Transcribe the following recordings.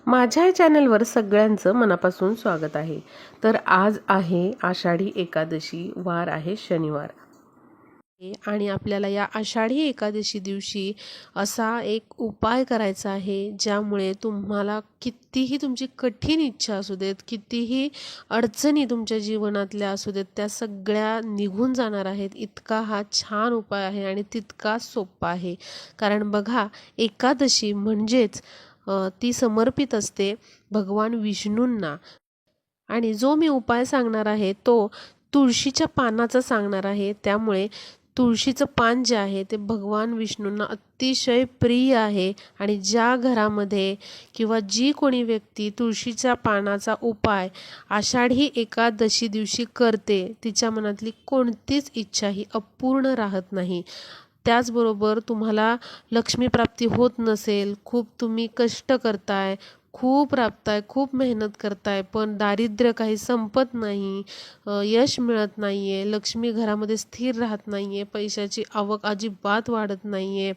माझ्या चॅनलवर सगळ्यांचं मनापासून स्वागत आहे। तर आज आहे आषाढी एकादशी, वार आहे शनिवार। आणि आपल्याला या आषाढी एकादशी दिवशी असा एक उपाय करायचा आहे ज्यामुळे तुम्हाला कितीही तुमची कठीण इच्छा असू देत, कितीही अडचणी तुमच्या जीवनातल्या असू देत, त्या सगळ्या निघून जाणार आहेत। इतका हा छान उपाय आहे आणि तितका सोपा आहे। कारण बघा, एकादशी म्हणजेच ती समर्पित असते भगवान विष्णूंना। आणि जो मी उपाय सांगणार आहे तो तुळशीच्या पानाचा सांगणार आहे। त्यामुळे तुळशीचं पान जे आहे ते भगवान विष्णूंना अतिशय प्रिय आहे। आणि ज्या घरामध्ये किंवा जी कोणी व्यक्ती तुळशीच्या पानाचा उपाय आषाढी एकादशी दिवशी करते, तिच्या मनातली कोणतीच इच्छा ही अपूर्ण राहत नाही। त्याचबरोबर तुम्हाला लक्ष्मीप्राप्ती होत नसेल, खूप तुम्ही कष्ट करताय, खूप राबताय, खूप मेहनत करताय, पण दारिद्र्य काही संपत नाही, यश मिळत नाही आहे, लक्ष्मी घरामध्ये स्थिर राहत नाही आहे, पैशाची आवक अजिबात वाढत नाही आहे,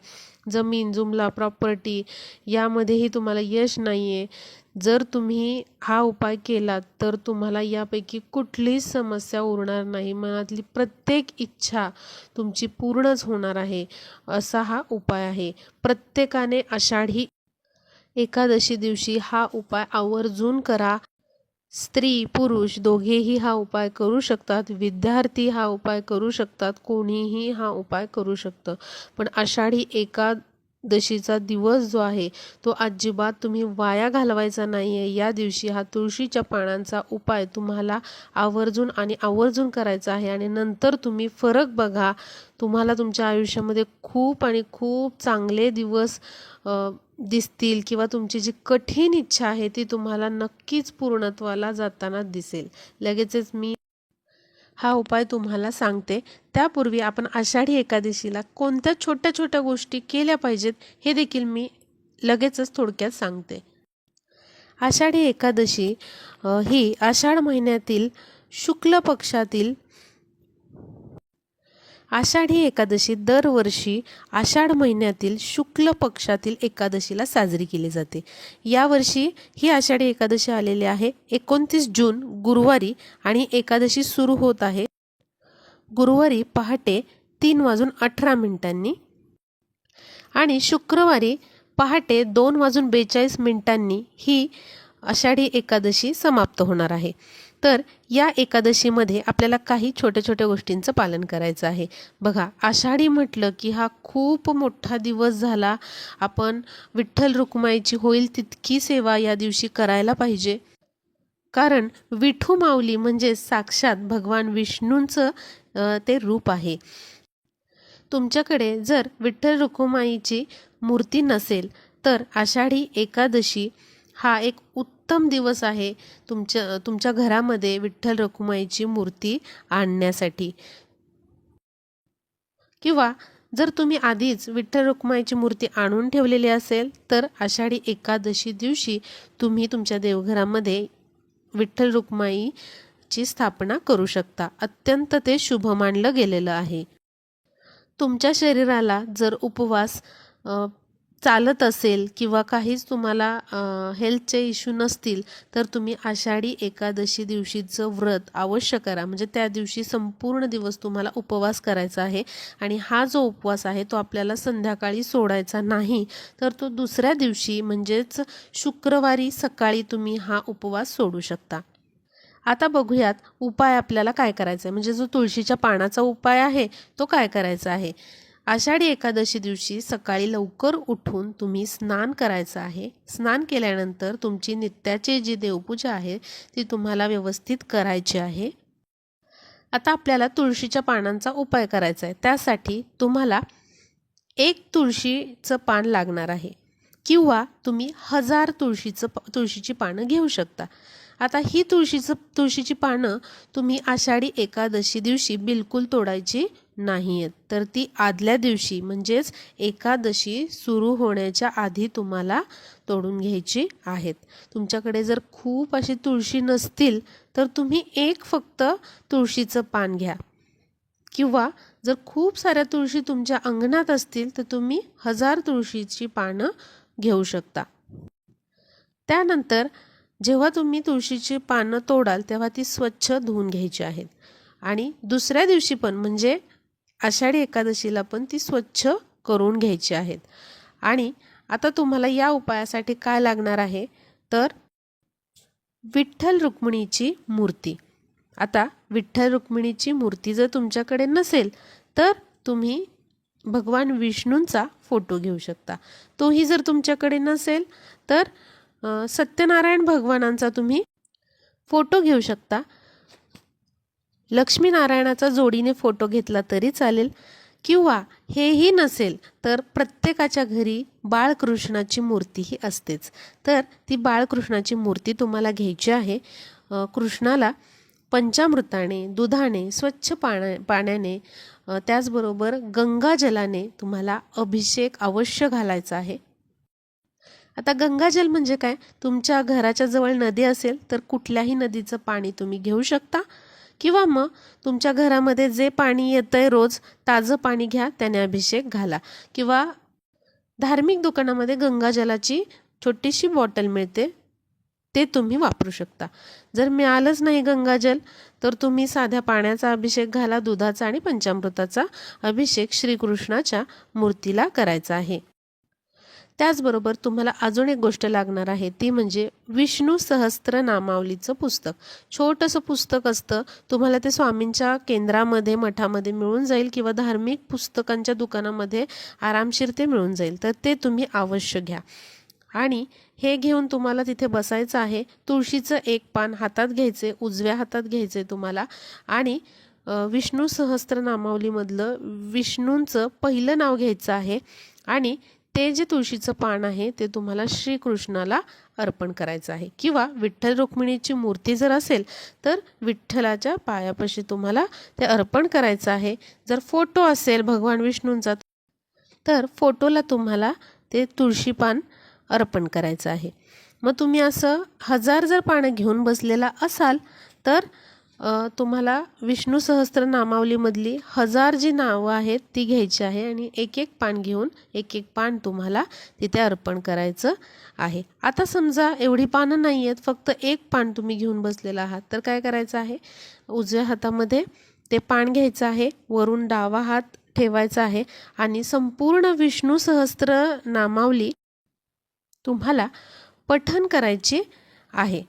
जमीन जुमला प्रॉपर्टी यामध्येही तुम्हाला यश नाही आहे। जर तुम्ही हा उपाय केलात तर तुम्हाला यापैकी कुठलीच समस्या उरणार नाही। मनातली प्रत्येक इच्छा तुमची पूर्णच होणार आहे, असा हा उपाय आहे। प्रत्येकाने आषाढी एकादशी दिवशी हा उपाय आवर्जून करा। स्त्री पुरुष दोघेही हा उपाय करू शकतात, विद्यार्थी हा उपाय करू शकतात, कोणीही हा उपाय करू शकतं। पण आषाढी एकादशीचा दिवस जो आहे तो अजिबात तुम्ही वाया घालवायचा नाही आहे। या दिवशी हा तुळशीच्या पानांचा उपाय तुम्हाला आवर्जून आणि आवर्जून करायचा आहे। आणि नंतर तुम्ही फरक बघा, तुम्हाला तुमच्या आयुष्यामध्ये खूप आणि खूप चांगले दिवस दिसतील, किंवा तुमची जी कठीण इच्छा आहे ती तुम्हाला नक्कीच पूर्णत्वाला जाताना दिसेल। लगेचच मी हा उपाय तुम्हाला सांगते। त्यापूर्वी आपण आषाढी एकादशीला कोणत्या छोट्या छोट्या गोष्टी केल्या पाहिजेत हे देखील मी लगेचच थोडक्यात सांगते। आषाढी एकादशी ही आषाढ महिन्यातील शुक्ल पक्षातील आषाढी एकादशी दरवर्षी आषाढ महिन्यातील शुक्ल पक्षातील एकादशीला साजरी केली जाते। यावर्षी ही आषाढी एकादशी आलेली आहे 29 जून गुरुवारी आणि एकादशी सुरू होत आहे गुरुवारी पहाटे 3:18 आणि शुक्रवारी पहाटे 2:42 ही आषाढी एकादशी समाप्त होणार आहे। तर या एकादशीमध्ये आपल्याला काही छोट्या छोट्या गोष्टींचं पालन करायचं आहे। बघा, आषाढी म्हटलं की हा खूप मोठा दिवस झाला। आपण विठ्ठल रुक्माईची होईल तितकी सेवा या दिवशी करायला पाहिजे। कारण विठू माऊली म्हणजे साक्षात भगवान विष्णूंचं ते रूप आहे। तुमच्याकडे जर विठ्ठल रुक्माईची मूर्ती नसेल तर आषाढी एकादशी हा एक उत्तम दिवस आहे तुमच्या घरामध्ये विठ्ठल रुक्माईची मूर्ती आणण्यासाठी। किंवा जर तुम्ही आधीच विठ्ठल रुक्माईची मूर्ती आणून ठेवलेली असेल तर आषाढी एकादशी दिवशी तुम्ही तुमच्या देवघरामध्ये विठ्ठल रुक्माईची स्थापना करू शकता। अत्यंत ते शुभ मानलं गेलेलं आहे। तुमच्या शरीराला जर उपवास चालत असेल किंवा काहीच तुम्हाला हेल्थचे इश्यू नसतील तर तुम्ही आषाढी एकादशी दिवशीचं व्रत अवश्य करा। म्हणजे त्या दिवशी संपूर्ण दिवस तुम्हाला उपवास करायचा आहे। आणि हा जो उपवास आहे तो आपल्याला संध्याकाळी सोडायचा नाही, तर तो दुसऱ्या दिवशी म्हणजेच शुक्रवारी सकाळी तुम्ही हा उपवास सोडू शकता। आता बघूयात उपाय आपल्याला काय करायचा आहे, म्हणजे जो तुळशीच्या पानाचा उपाय आहे तो काय करायचा आहे। आषाढी एकादशी दिवशी सकाळी लवकर उठून तुम्ही स्नान करायचं आहे। स्नान केल्यानंतर तुमची नित्याची जी देवपूजा आहे ती तुम्हाला व्यवस्थित करायची आहे। आता आपल्याला तुळशीच्या पानांचा उपाय करायचा आहे। त्यासाठी तुम्हाला एक तुळशीचं पान लागणार आहे, किंवा तुम्ही 1000 तुळशीची पानं घेऊ शकता। आता ही तुळशीची पानं तुम्ही आषाढी एकादशी दिवशी बिलकुल तोडायची नाही आहेत, तर ती आदल्या दिवशी म्हणजेच एकादशी सुरू होण्याच्या आधी तुम्हाला तोडून घ्यायची आहेत। तुमच्याकडे जर खूप अशी तुळशी नसतील तर तुम्ही एक फक्त तुळशीचं पान घ्या, किंवा जर खूप साऱ्या तुळशी तुमच्या अंगणात असतील तर तुम्ही 1000 तुळशीची पानं घेऊ शकता। त्यानंतर जेव्हा तुम्ही तुळशीची पानं तोडाल तेव्हा ती स्वच्छ धुवून घ्यायची आहेत आणि दुसऱ्या दिवशी पण म्हणजे आषाढी एकादशीला पण ती स्वच्छ करून घ्यायची आहेत. आणि आता तुम्हाला या उपायासाठी काय लागणार आहे तर विठ्ठल रुक्मिणीची मूर्ती. आता विठ्ठल रुक्मिणीची मूर्ती जर तुमच्याकडे नसेल तर तुम्ही भगवान विष्णूंचा फोटो घेऊ शकता. तोही जर तुमच्याकडे नसेल तर सत्यनारायण भगवानांचा तुम्ही फोटो घेऊ शकता. लक्ष्मीनारायणाचा जोडीने फोटो घेतला तरी चालेल किंवा हेही नसेल तर प्रत्येकाच्या घरी बाळकृष्णाची मूर्तीही असतेच. तर ती बाळकृष्णाची मूर्ती तुम्हाला घ्यायची आहे. कृष्णाला पंचामृताने, दुधाने, स्वच्छ पाण्याने त्याचबरोबर गंगाजलाने तुम्हाला अभिषेक अवश्य घालायचा आहे. आता गंगाजल म्हणजे काय, तुमच्या घराच्या जवळ नदी असेल तर कुठल्याही नदीचं पाणी तुम्ही घेऊ शकता किंवा मग तुमच्या घरामध्ये जे पाणी येतंय रोज ताजं पाणी घ्या, त्याने अभिषेक घाला. किंवा धार्मिक दुकानामध्ये गंगाजलाची छोटीशी बॉटल मिळते, ते तुम्ही वापरू शकता. जर मिळालंच नाही गंगाजल तर तुम्ही साध्या पाण्याचा अभिषेक घाला, दुधाचा आणि पंचामृताचा अभिषेक श्रीकृष्णाच्या मूर्तीला करायचा आहे. त्याचबरोबर तुम्हाला अजून एक गोष्ट लागणार आहे, ती म्हणजे विष्णू सहस्त्र नामावलीचं पुस्तक. छोटंसं पुस्तक असतं, तुम्हाला ते स्वामींच्या केंद्रामध्ये मठामध्ये मिळून जाईल किंवा धार्मिक पुस्तकांच्या दुकानामध्ये आरामशीर ते मिळून जाईल. तर ते तुम्ही अवश्य घ्या आणि हे घेऊन तुम्हाला तिथे बसायचं आहे. तुळशीचं एक पान हातात घ्यायचे, उजव्या हातात घ्यायचे तुम्हाला आणि विष्णू सहस्त्र नामावलीमधलं विष्णूंचं पहिलं नाव घ्यायचं आहे आणि ते जे तुळशीचं पान आहे ते तुम्हाला श्रीकृष्णाला अर्पण करायचं आहे. किंवा विठ्ठल रुक्मिणीची मूर्ती जर असेल तर विठ्ठलाच्या पायापाशी तुम्हाला ते अर्पण करायचं आहे. जर फोटो असेल भगवान विष्णूंचा तर फोटोला तुम्हाला ते तुळशी पान अर्पण करायचं आहे. मग तुम्ही असं 1000 जर पानं घेऊन बसलेला असाल तर तुम्हाला विष्णू सहस्त्र नामावलीमधली 1000 जी नावं आहेत ती घ्यायची आहे आणि एक एक पान घेऊन एक एक पान तुम्हाला तिथे अर्पण करायचं आहे. आता समजा एवढी पानं नाही आहेत, फक्त एक पान तुम्ही घेऊन बसलेला आहात, तर काय करायचं आहे, उजव्या हातामध्ये ते पान घ्यायचं आहे, वरून डावा हात ठेवायचा आहे आणि संपूर्ण विष्णू सहस्त्र नामावली तुम्हाला पठण करायची आहे.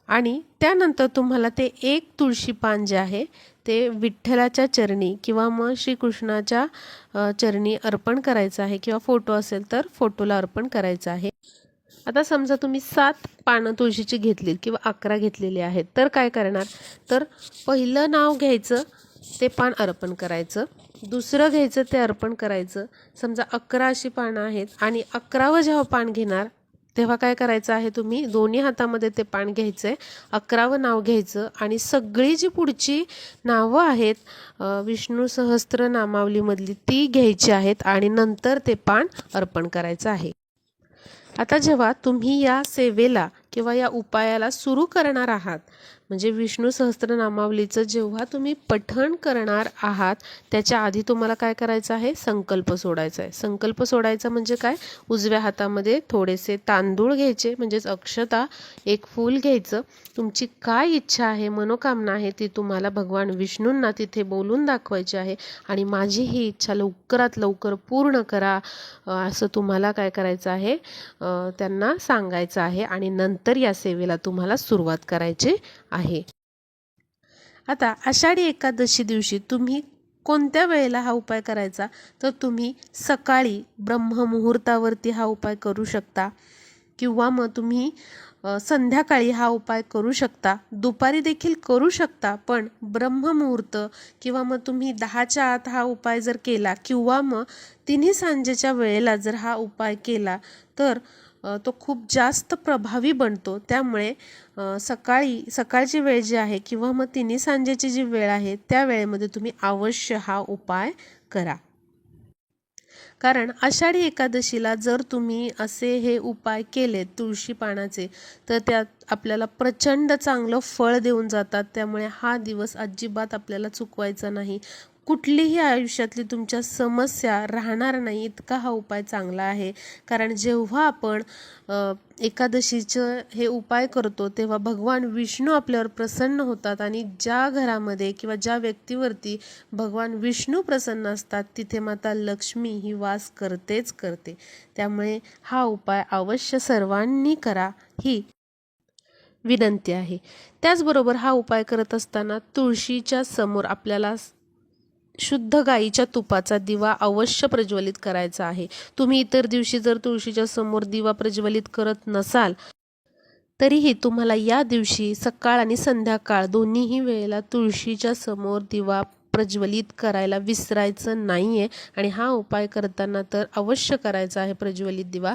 आणि त्यानंतर तुम्हाला ते एक तुळशी पान जे आहे ते विठ्ठलाच्या चरणी किंवा मग श्रीकृष्णाच्या चरणी अर्पण करायचं आहे किंवा फोटो असेल तर फोटोला अर्पण करायचं आहे. आता समजा तुम्ही 7 पानं तुळशीची घेतली किंवा 11 घेतलेली आहेत तर काय करणार, तर पहिलं नाव घ्यायचं, ते पान अर्पण करायचं, दुसरं घ्यायचं, ते अर्पण करायचं. समजा 11 अशी पानं आहेत आणि 11वं जेव्हा पान घेणार तेव्हा काय करायचं आहे, तुम्ही दोन्ही हातामध्ये ते पान घ्यायचं आहे, 11वं नाव घ्यायचं आणि सगळी जी पुढची नावं आहेत विष्णू सहस्त्र नामावलीमधली ती घ्यायची आहेत आणि नंतर ते पान अर्पण करायचं आहे. आता जेव्हा तुम्ही या सेवेला किंवा या उपायाला सुरू करणार आहात म्हणजे विष्णू सहस्त्र नामावलीचं जेव्हा तुम्ही पठण करणार आहात त्याच्या आधी तुम्हाला काय करायचं आहे, संकल्प सोडायचा आहे. संकल्प सोडायचा म्हणजे काय, उजव्या हातामध्ये थोडेसे तांदूळ घ्यायचे म्हणजेच अक्षता, एक फूल घ्यायचं, तुमची काय इच्छा आहे, मनोकामना आहे ती तुम्हाला भगवान विष्णूंना तिथे बोलून दाखवायची आहे आणि माझी ही इच्छा लवकरात लवकर पूर्ण करा असं तुम्हाला काय करायचं आहे, त्यांना सांगायचं आहे आणि नंतर या सेवेला तुम्हाला सुरुवात करायची आहे. आता आषाढी एकादशी दिवशी तुम्ही कोणत्या वेळेला हा उपाय करायचा, तर तुम्ही सकाळी ब्रह्ममुहूर्तावरती हा उपाय करू शकता किंवा मग तुम्ही संध्याकाळी हा उपाय करू शकता, दुपारी देखील करू शकता. पण ब्रह्ममुहूर्त किंवा मग तुम्ही 10च्या आत हा उपाय जर केला किंवा मग तिन्ही सांजेच्या वेळेला जर हा उपाय केला तर तो खूप जास्त प्रभावी बनतो. त्यामुळे सकाळची वेळ जी आहे किंवा मग तिन्ही सांजेची जी वेळ आहे त्या वेळेमध्ये तुम्ही अवश्य हा उपाय करा. कारण आषाढी एकादशीला जर तुम्ही असे हे उपाय केले तुळशी पानाचे तर त्यात आपल्याला प्रचंड चांगलं फळ देऊन जातात. त्यामुळे हा दिवस अजिबात आपल्याला चुकवायचा नाही. कुठलीही आयुष्यातली तुमच्या समस्या राहणार नाही, इतका हा उपाय चांगला आहे. कारण जेव्हा आपण एकादशीचं हे उपाय करतो तेव्हा भगवान विष्णू आपल्यावर प्रसन्न होतात आणि ज्या घरामध्ये किंवा ज्या व्यक्तीवरती भगवान विष्णू प्रसन्न असतात तिथे माता लक्ष्मी ही वास करतेच करते. त्यामुळे हा उपाय अवश्य सर्वांनी करा ही विनंती आहे. त्याचबरोबर हा उपाय करत असताना तुळशीच्या समोर आपल्याला शुद्ध गाईच्या तुपाचा दिवा अवश्य प्रज्वलित करायचा आहे. तुम्ही इतर दिवशी जर तुळशीच्या समोर दिवा प्रज्वलित करत नसाल तरीही तुम्हाला या दिवशी सकाळ आणि संध्याकाळ दोन्हीही वेळेला तुळशीच्या समोर दिवा प्रज्वलित करायला विसरायचं नाही आहे. आणि हा उपाय करताना तर अवश्य करायचा आहे प्रज्वलित दिवा.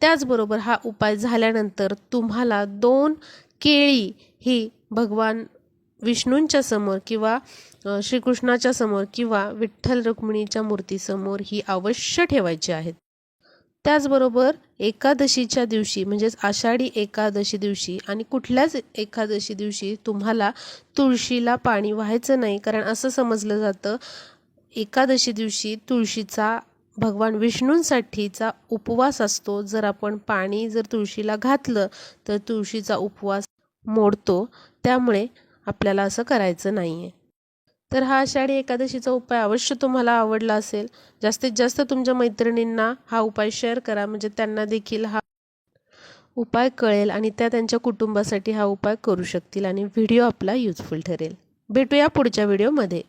त्याचबरोबर हा उपाय झाल्यानंतर तुम्हाला 2 केळी ही भगवान विष्णूंच्या समोर किंवा श्रीकृष्णाच्या समोर किंवा विठ्ठल रुक्मिणीच्या मूर्तीसमोर ही अवश्य ठेवायची आहेत. त्याचबरोबर एकादशीच्या दिवशी म्हणजेच आषाढी एकादशी दिवशी आणि कुठल्याच एकादशी दिवशी तुम्हाला तुळशीला पाणी वाहायचं नाही. कारण असं समजलं जातं एकादशी दिवशी तुळशीचा भगवान विष्णूंसाठीचा उपवास असतो. जर आपण पाणी जर तुळशीला घातलं तर तुळशीचा उपवास मोडतो. त्यामुळे आपल्याला असं करायचं नाही आहे. तर हा आषाढी एकादशीचा उपाय अवश्य तुम्हाला आवडला असेल. जास्तीत जास्त तुमच्या मैत्रिणींना हा उपाय शेअर करा, म्हणजे त्यांना देखील हा उपाय कळेल आणि त्या त्यांच्या कुटुंबासाठी हा उपाय करू शकतील आणि व्हिडिओ आपला युजफुल ठरेल. भेटूया पुढच्या व्हिडिओमध्ये.